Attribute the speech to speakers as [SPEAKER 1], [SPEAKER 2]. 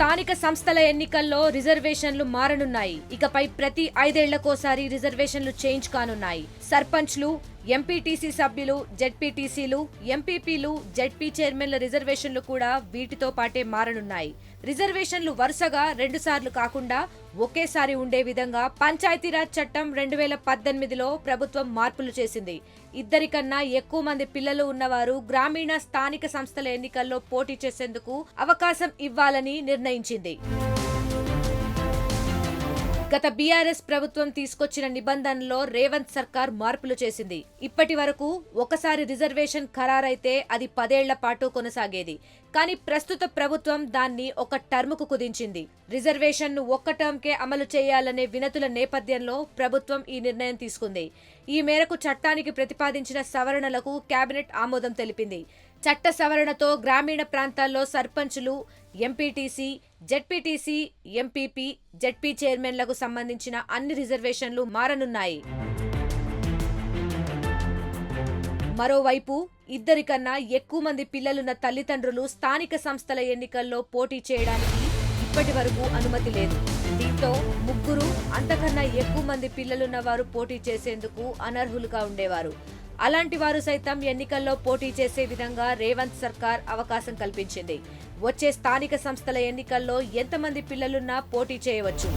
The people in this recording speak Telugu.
[SPEAKER 1] స్థానిక సంస్థల ఎన్నికల్లో రిజర్వేషన్లు మారనున్నాయి. ఇకపై ప్రతి 5 ఏళ్లకోసారి రిజర్వేషన్లు చేంజ్ కానున్నాయి. సర్పంచ్లు, ఎంపీటీసీ సభ్యులు, జెడ్పీటీసీలు, ఎంపీపీలు, జెడ్పీ చైర్మన్ల రిజర్వేషన్లు కూడా వీటితో పాటే మారనున్నాయి. రిజర్వేషన్లు వరుసగా 2 సార్లు కాకుండా ఒకేసారి ఉండే విధంగా పంచాయతీరాజ్ చట్టం 2018లో ప్రభుత్వం మార్పులు చేసింది. 2 కన్నా ఎక్కువ మంది పిల్లలు ఉన్నవారు గ్రామీణ స్థానిక సంస్థల ఎన్నికల్లో పోటీ చేసేందుకు అవకాశం ఇవ్వాలని నిర్ణయించింది. గత బీఆర్ఎస్ ప్రభుత్వం తీసుకొచ్చిన నిబంధనలో రేవంత్ సర్కార్ మార్పులు చేసింది. ఇప్పటి వరకు ఒకసారి రిజర్వేషన్ ఖరారైతే అది 10 ఏళ్ల పాటు కొనసాగేది. కానీ ప్రస్తుత ప్రభుత్వం దాన్ని ఒక టర్ముకు కుదించింది. రిజర్వేషన్ను ఒక్క టర్మ్కే అమలు చేయాలనే వినతుల నేపథ్యంలో ప్రభుత్వం ఈ నిర్ణయం తీసుకుంది. ఈ మేరకు చట్టానికి ప్రతిపాదించిన సవరణలకు కేబినెట్ ఆమోదం తెలిపింది. చట్ట సవరణతో గ్రామీణ ప్రాంతాల్లో సర్పంచులు, ఎంపీటీసీ, జెడ్పీటీసీ, ఎంపీపీ, జెడ్పీ చైర్మన్లకు సంబంధించిన అన్ని రిజర్వేషన్లు మారనున్నాయి. మరోవైపు 2 కన్నా ఎక్కువ మంది పిల్లలున్న తల్లిదండ్రులు స్థానిక సంస్థల ఎన్నికల్లో పోటీ చేయడానికి ఇప్పటి వరకు అనుమతి లేదు. దీంతో 3 అంతకన్నా ఎక్కువ మంది పిల్లలున్న వారు పోటీ చేసేందుకు అనర్హులుగా ఉండేవారు. అలాంటి వారు సైతం ఎన్నికల్లో పోటీ చేసే విధంగా రేవంత్ సర్కార్ అవకాశం కల్పించింది. వచ్చే స్థానిక సంస్థల ఎన్నికల్లో ఎంతమంది పిల్లలున్నా పోటీ చేయవచ్చు.